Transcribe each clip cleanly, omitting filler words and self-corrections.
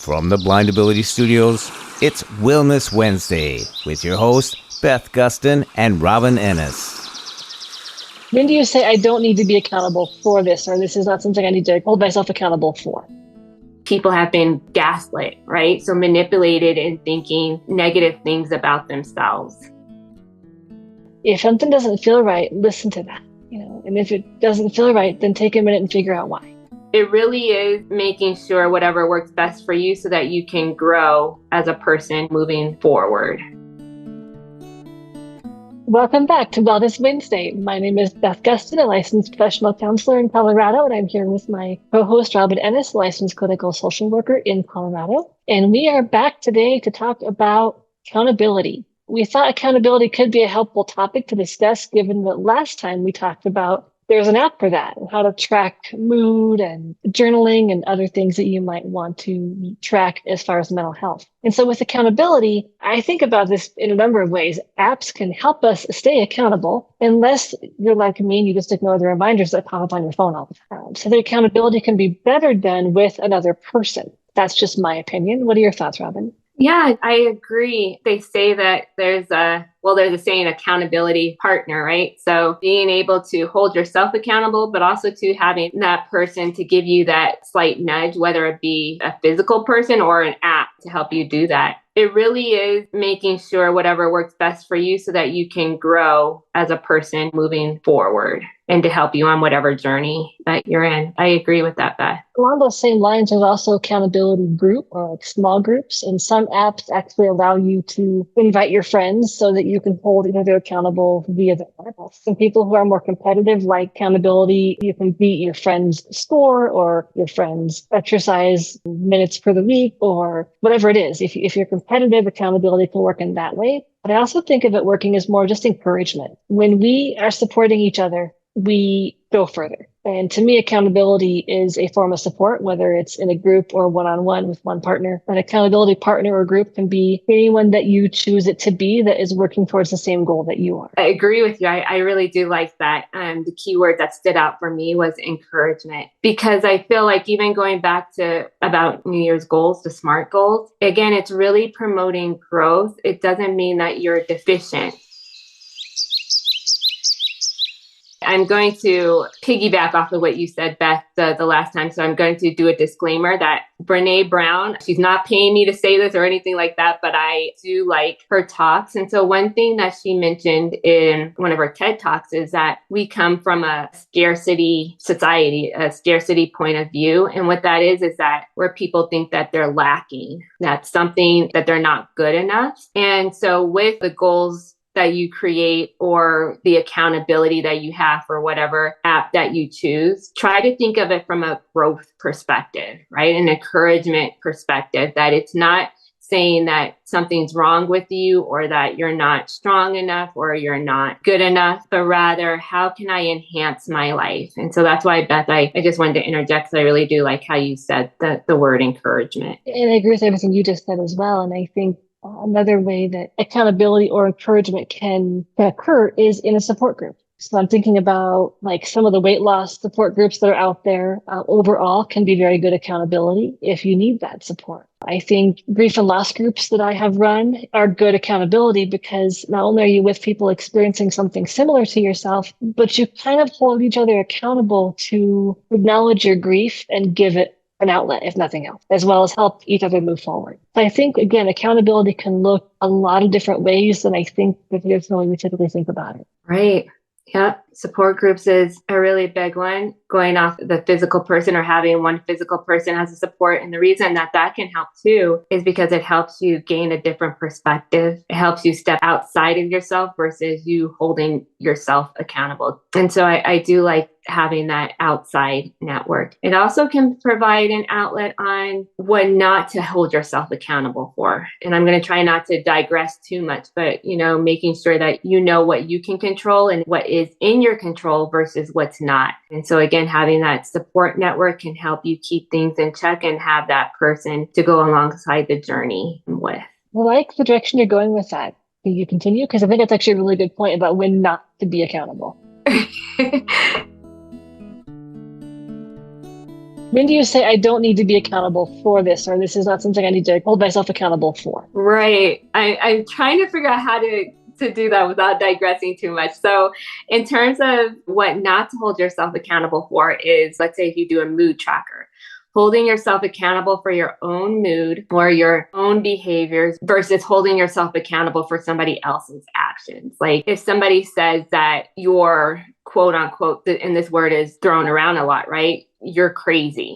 From the Blindability Studios, it's Wellness Wednesday with your hosts, Beth Gustin and Robin Ennis. When do you say, I don't need to be accountable for this, or this is not something I need to hold myself accountable for? People have been gaslit, right? So manipulated in thinking negative things about themselves. If something doesn't feel right, listen to that. And if it doesn't feel right, then take a minute and figure out why. It really is making sure whatever works best for you so that you can grow as a person moving forward. Welcome back to Wellness Wednesday. My name is Beth Gustin, a licensed professional counselor in Colorado, and I'm here with my co-host Robin Ennis, licensed clinical social worker in Colorado. And we are back today to talk about accountability. We thought accountability could be a helpful topic to discuss, given that last time we talked about there's an app for that and how to track mood and journaling and other things that you might want to track as far as mental health. And so with accountability, I think about this in a number of ways. Apps can help us stay accountable unless you're like me and you just ignore the reminders that pop up on your phone all the time. So the accountability can be better done with another person. That's just my opinion. What are your thoughts, Robin? Yeah, I agree. They say that there's a saying, accountability partner, right? So being able to hold yourself accountable, but also to having that person to give you that slight nudge, whether it be a physical person or an app to help you do that. It really is making sure whatever works best for you so that you can grow as a person moving forward and to help you on whatever journey that you're in. I agree with that, Beth. Along those same lines, there's also accountability group or like small groups. And some apps actually allow you to invite your friends so that you can hold each other accountable via the app. Some people who are more competitive like accountability. You can beat your friend's score or your friend's exercise minutes per the week or whatever it is. If you're competitive, accountability can work in that way. But I also think of it working as more just encouragement. When we are supporting each other, we go further. And to me, accountability is a form of support, whether it's in a group or one-on-one with one partner. An accountability partner or group can be anyone that you choose it to be that is working towards the same goal that you are. I agree with you. I really do like that. The key word that stood out for me was encouragement, because I feel like even going back to about New Year's goals, the SMART goals, again, it's really promoting growth. It doesn't mean that you're deficient. I'm going to piggyback off of what you said, Beth, the last time. So I'm going to do a disclaimer that Brene Brown, she's not paying me to say this or anything like that, but I do like her talks. And so one thing that she mentioned in one of her TED Talks is that we come from a scarcity society, a scarcity point of view. And what that is that where people think that they're lacking, that's something that they're not good enough. And so with the goals that you create or the accountability that you have for whatever app that you choose, try to think of it from a growth perspective, right? An encouragement perspective, that it's not saying that something's wrong with you or that you're not strong enough or you're not good enough, but rather, how can I enhance my life? And so that's why, Beth, I just wanted to interject, because I really do like how you said the word encouragement. And I agree with everything you just said as well. And I think another way that accountability or encouragement can occur is in a support group. So I'm thinking about like some of the weight loss support groups that are out there overall can be very good accountability if you need that support. I think grief and loss groups that I have run are good accountability because not only are you with people experiencing something similar to yourself, but you kind of hold each other accountable to acknowledge your grief and give it an outlet, if nothing else, as well as help each other move forward. So I think, again, accountability can look a lot of different ways than I think that there's the way we typically think about it. Right. Yeah. Support groups is a really big one, going off the physical person or having one physical person as a support. And the reason that can help too is because it helps you gain a different perspective. It helps you step outside of yourself versus you holding yourself accountable. And so I do like having that outside network. It also can provide an outlet on what not to hold yourself accountable for. And I'm going to try not to digress too much, but, making sure that you know what you can control and what is in your control versus what's not. And so again, having that support network can help you keep things in check and have that person to go alongside the journey with. I like the direction you're going with that. Can you continue? Because I think that's actually a really good point about when not to be accountable. When do you say, I don't need to be accountable for this, or this is not something I need to hold myself accountable for? Right. I'm trying to figure out how to do that without digressing too much. So in terms of what not to hold yourself accountable for is, let's say if you do a mood tracker, holding yourself accountable for your own mood or your own behaviors versus holding yourself accountable for somebody else's actions. Like if somebody says that you're quote unquote, and this word is thrown around a lot, right? You're crazy.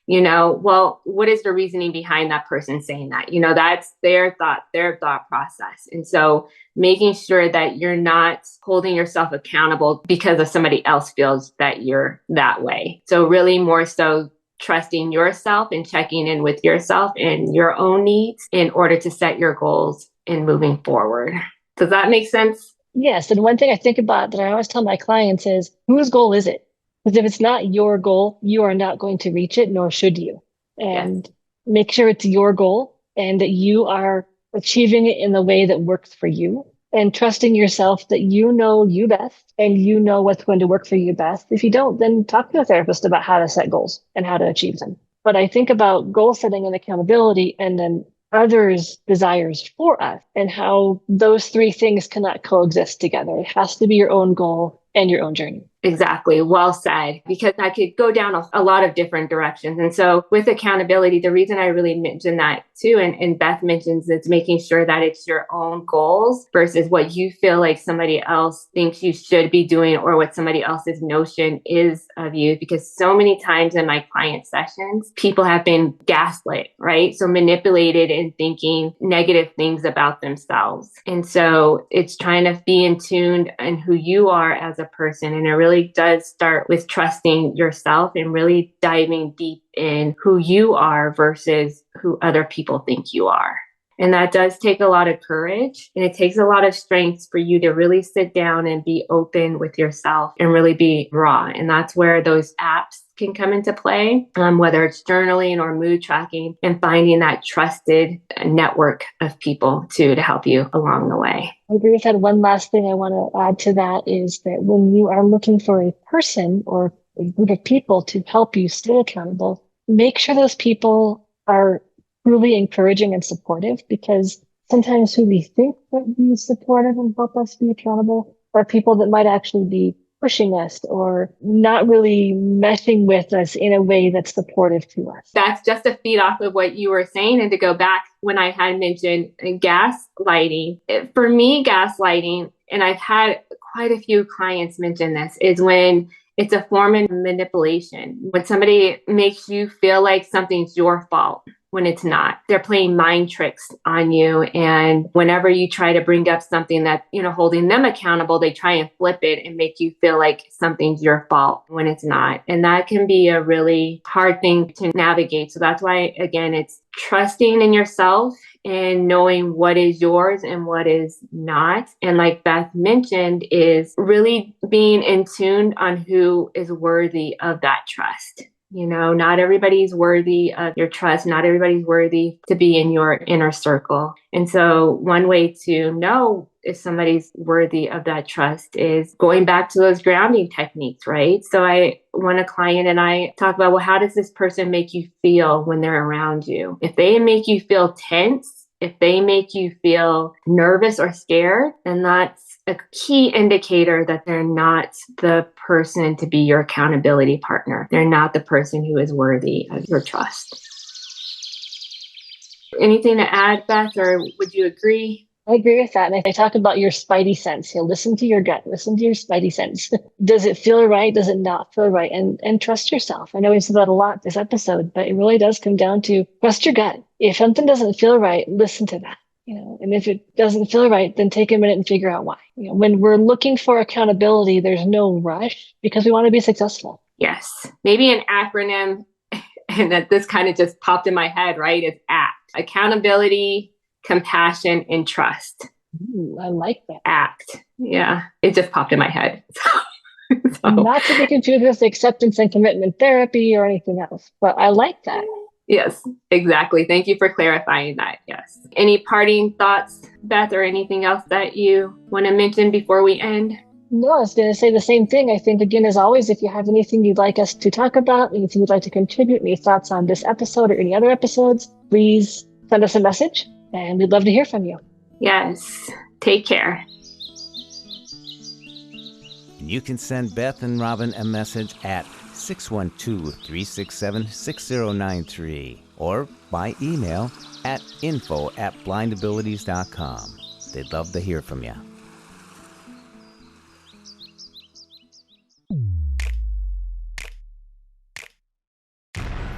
Well, what is the reasoning behind that person saying that? That's their thought process. And so making sure that you're not holding yourself accountable because of somebody else feels that you're that way. So really more so trusting yourself and checking in with yourself and your own needs in order to set your goals and moving forward. Does that make sense? Yes. And one thing I think about that I always tell my clients is, whose goal is it? Because if it's not your goal, you are not going to reach it, nor should you. And Yes. Make sure it's your goal and that you are achieving it in the way that works for you, and trusting yourself that you know you best and you know what's going to work for you best. If you don't, then talk to a therapist about how to set goals and how to achieve them. But I think about goal setting and accountability and then others' desires for us and how those three things cannot coexist together. It has to be your own goal and your own journey. Exactly. Well said, because I could go down a lot of different directions. And so with accountability, the reason I really mentioned that too, and Beth mentions, it's making sure that it's your own goals versus what you feel like somebody else thinks you should be doing or what somebody else's notion is of you. Because so many times in my client sessions, people have been gaslit, right? So manipulated in thinking negative things about themselves. And so it's trying to be in tune in who you are as a person. And it really does start with trusting yourself and really diving deep in who you are versus who other people think you are. And that does take a lot of courage, and it takes a lot of strength for you to really sit down and be open with yourself and really be raw. And that's where those apps can come into play, whether it's journaling or mood tracking, and finding that trusted network of people to help you along the way. I agree with that. One last thing I want to add to that is that when you are looking for a person or a group of people to help you stay accountable, make sure those people are truly encouraging and supportive, because sometimes who we think would be supportive and help us be accountable are people that might actually be pushing us or not really meshing with us in a way that's supportive to us. That's just to feed off of what you were saying and to go back when I had mentioned gaslighting. For me, gaslighting, and I've had quite a few clients mention this, is when it's a form of manipulation. When somebody makes you feel like something's your fault when it's not. They're playing mind tricks on you. And whenever you try to bring up something that, holding them accountable, they try and flip it and make you feel like something's your fault when it's not. And that can be a really hard thing to navigate. So that's why, again, it's trusting in yourself and knowing what is yours and what is not. And like Beth mentioned, is really being in tune on who is worthy of that trust. Not everybody's worthy of your trust. Not everybody's worthy to be in your inner circle. And so one way to know if somebody's worthy of that trust is going back to those grounding techniques, right? So when a client and I talk about, well, how does this person make you feel when they're around you? If they make you feel tense, if they make you feel nervous or scared, then that's a key indicator that they're not the person to be your accountability partner. They're not the person who is worthy of your trust. Anything to add, Beth, or would you agree? I agree with that. And I talk about your spidey sense. Listen to your gut, listen to your spidey sense. Does it feel right? Does it not feel right? And trust yourself. I know we've said that a lot this episode, but it really does come down to trust your gut. If something doesn't feel right, listen to that. And if it doesn't feel right, then take a minute and figure out why. When we're looking for accountability, there's no rush because we want to be successful. Yes. Maybe an acronym, and that this kind of just popped in my head, right? It's ACT. Accountability, compassion, and trust. Ooh, I like that. ACT. Yeah. It just popped in my head. So. Not to be confused with acceptance and commitment therapy or anything else, but I like that. Yes, exactly. Thank you for clarifying that. Yes. Any parting thoughts, Beth, or anything else that you want to mention before we end? No, I was going to say the same thing. I think, again, as always, if you have anything you'd like us to talk about, anything you'd like to contribute, any thoughts on this episode or any other episodes, please send us a message and we'd love to hear from you. Yes. Take care. You can send Beth and Robin a message at 612-367-6093 or by email at info@blindabilities.com. They'd love to hear from you.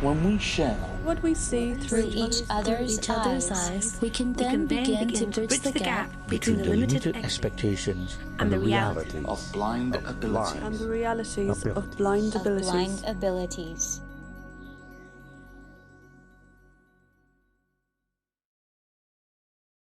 When we share what we see through each other's eyes, we can then begin to bridge the gap between the limited expectations and the realities of blind abilities. And the realities of blind abilities.